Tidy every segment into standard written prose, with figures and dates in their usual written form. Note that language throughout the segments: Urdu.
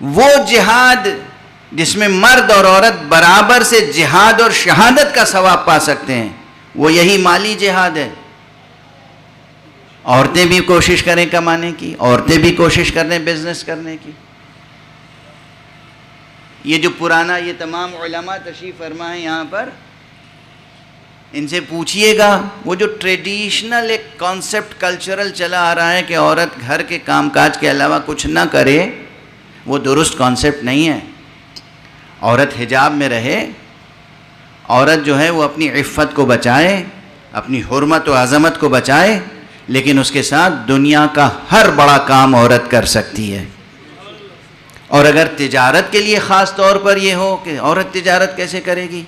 وہ جہاد جس میں مرد اور عورت برابر سے جہاد اور شہادت کا ثواب پا سکتے ہیں، وہ یہی مالی جہاد ہے۔ عورتیں بھی کوشش کریں کمانے کی، عورتیں بھی کوشش کریں بزنس کرنے کی۔ یہ جو پرانا، یہ تمام علماء تشریف فرما ہیں یہاں پر، ان سے پوچھئے گا، وہ جو ٹریڈیشنل ایک کانسیپٹ کلچرل چلا آ رہا ہے کہ عورت گھر کے کام کاج کے علاوہ کچھ نہ کرے، وہ درست کانسیپٹ نہیں ہے۔ عورت حجاب میں رہے، عورت جو ہے وہ اپنی عفت کو بچائے، اپنی حرمت و عظمت کو بچائے، لیکن اس کے ساتھ دنیا کا ہر بڑا کام عورت کر سکتی ہے۔ اور اگر تجارت کے لیے خاص طور پر یہ ہو کہ عورت تجارت کیسے کرے گی،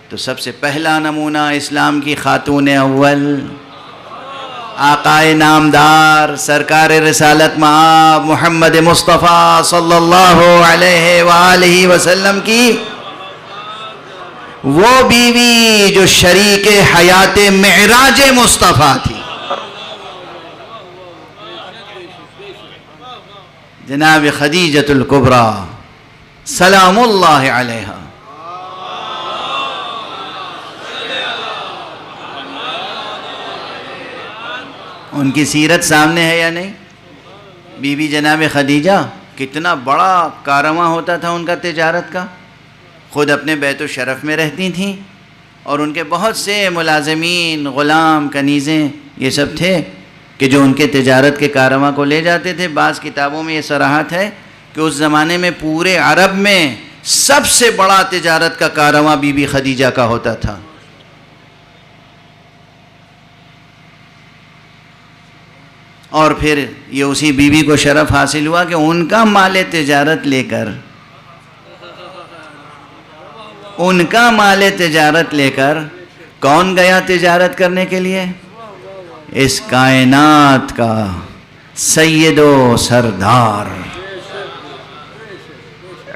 تو سب سے پہلا نمونہ اسلام کی خاتون اول، آقائے نامدار، سرکار رسالت مآب محمد مصطفیٰ صلی اللہ علیہ وآلہ وسلم کی وہ بیوی جو شریک حیات معراج مصطفیٰ تھی، جناب خدیجۃ الکبریٰ سلام اللہ علیہا۔ ان کی سیرت سامنے ہے یا نہیں؟ بی بی جناب خدیجہ، کتنا بڑا کارواں ہوتا تھا ان کا تجارت کا۔ خود اپنے بیت الشرف میں رہتی تھیں، اور ان کے بہت سے ملازمین، غلام، کنیزیں، یہ سب تھے کہ جو ان کے تجارت کے کارواں کو لے جاتے تھے۔ بعض کتابوں میں یہ صراحت ہے کہ اس زمانے میں پورے عرب میں سب سے بڑا تجارت کا کارواں بی بی خدیجہ کا ہوتا تھا۔ اور پھر یہ اسی بیوی کو شرف حاصل ہوا کہ ان کا مال تجارت لے کر، ان کا مال تجارت لے کر کون گیا تجارت کرنے کے لیے؟ اس کائنات کا سید و سردار،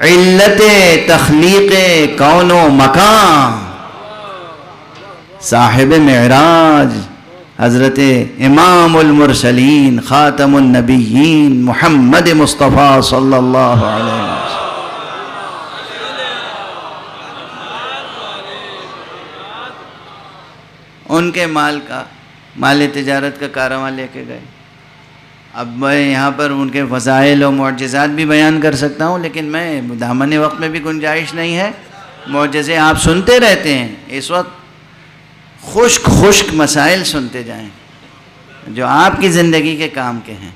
علت تخلیق کون و مکان، صاحب معراج حضرت امام المرسلین خاتم النبیین محمد مصطفیٰ صلی اللہ علیہ وسلم۔ ان کے مال تجارت کا کارواں لے کے گئے۔ اب میں یہاں پر ان کے فضائل و معجزات بھی بیان کر سکتا ہوں، لیکن میں دامن وقت میں بھی گنجائش نہیں ہے۔ معجزے آپ سنتے رہتے ہیں، اس وقت خشک مسائل سنتے جائیں جو آپ کی زندگی کے کام کے ہیں۔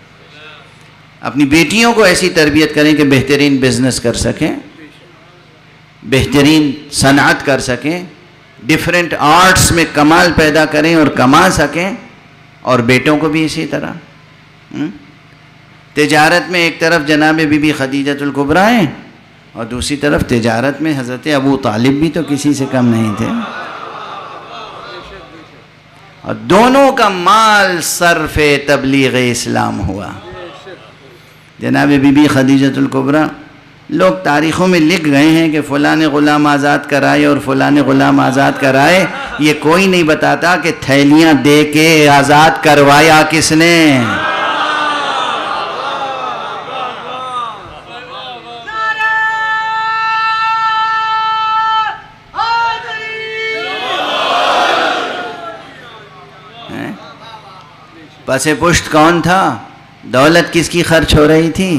اپنی بیٹیوں کو ایسی تربیت کریں کہ بہترین بزنس کر سکیں، بہترین صنعت کر سکیں، ڈیفرنٹ آرٹس میں کمال پیدا کریں اور کما سکیں، اور بیٹوں کو بھی اسی طرح۔ تجارت میں ایک طرف جناب بی بی خدیجۃ الکبریٰ ہیں، اور دوسری طرف تجارت میں حضرت ابو طالب بھی تو کسی سے کم نہیں تھے، اور دونوں کا مال صرف تبلیغ اسلام ہوا۔ جناب بی بی خدیجۃ الکبریٰ، لوگ تاریخوں میں لکھ گئے ہیں کہ فلاں نے غلام آزاد کرائے اور فلاں نے غلام آزاد کرائے، یہ کوئی نہیں بتاتا کہ تھیلیاں دے کے آزاد کروایا کس نے۔ پس پشت کون تھا؟ دولت کس کی خرچ ہو رہی تھی؟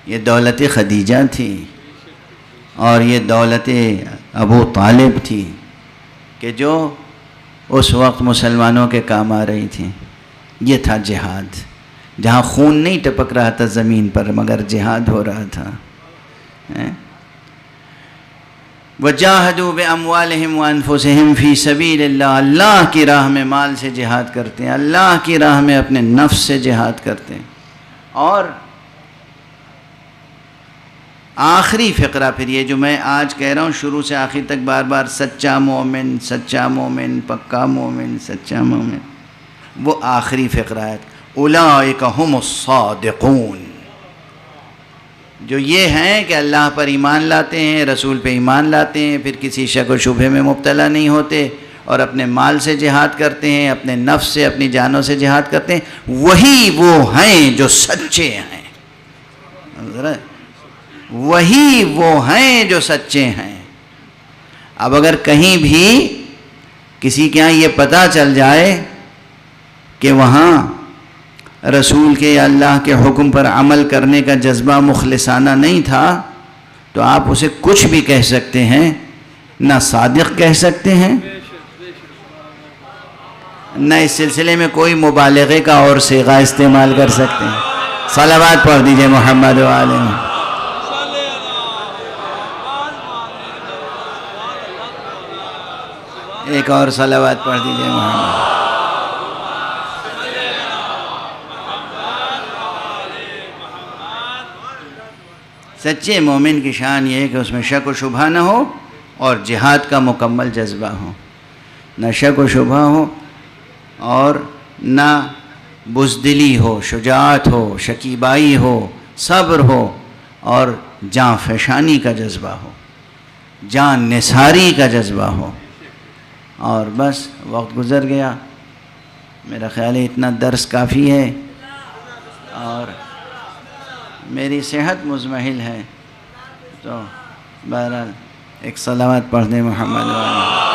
یہ دولت خدیجہ تھی، اور یہ دولت ابو طالب تھی کہ جو اس وقت مسلمانوں کے کام آ رہی تھی۔ یہ تھا جہاد، جہاں خون نہیں ٹپک رہا تھا زمین پر، مگر جہاد ہو رہا تھا۔ وَجَاهَدُوا بِأَمْوَالِهِمْ وَأَنفُسِهِمْ فِي سَبِيلِ اللَّهِ، اللہ کی راہ میں مال سے جہاد کرتے ہیں، اللہ کی راہ میں اپنے نفس سے جہاد کرتے ہیں۔ اور آخری فقرہ پھر یہ جو میں آج کہہ رہا ہوں شروع سے آخر تک بار بار، سچا مومن، سچا مومن، پکا مومن، سچا مومن، وہ آخری فقرہ ہے۔ اولئک هم الصادقون، جو یہ ہیں کہ اللہ پر ایمان لاتے ہیں، رسول پہ ایمان لاتے ہیں، پھر کسی شک و شبہ میں مبتلا نہیں ہوتے، اور اپنے مال سے جہاد کرتے ہیں، اپنے نفس سے، اپنی جانوں سے جہاد کرتے ہیں، وہی وہ ہیں جو سچے ہیں۔ وہی وہ ہیں جو سچے ہیں۔ اب اگر کہیں بھی کسی کے یہاں یہ پتہ چل جائے کہ وہاں رسول کے یا اللہ کے حکم پر عمل کرنے کا جذبہ مخلصانہ نہیں تھا تو آپ اسے کچھ بھی کہہ سکتے ہیں، نہ صادق کہہ سکتے ہیں، نہ اس سلسلے میں کوئی مبالغے کا اور صیغہ استعمال کر سکتے ہیں۔ صلوات پڑھ دیجئے محمد و آلہ محمد۔ ایک اور صلوات پڑھ دیجئے محمد۔ سچے مومن کی شان یہ ہے کہ اس میں شک و شبہ نہ ہو اور جہاد کا مکمل جذبہ ہو، نہ شک و شبہ ہو اور نہ بزدلی ہو، شجاعت ہو، شکیبائی ہو، صبر ہو اور جاں فشانی کا جذبہ ہو، جان نثاری کا جذبہ ہو۔ اور بس وقت گزر گیا، میرا خیال ہے اتنا درس کافی ہے، اور میری صحت مزمحل ہے، تو بہرحال ایک صلوات پڑھ دیں محمد و آلہ۔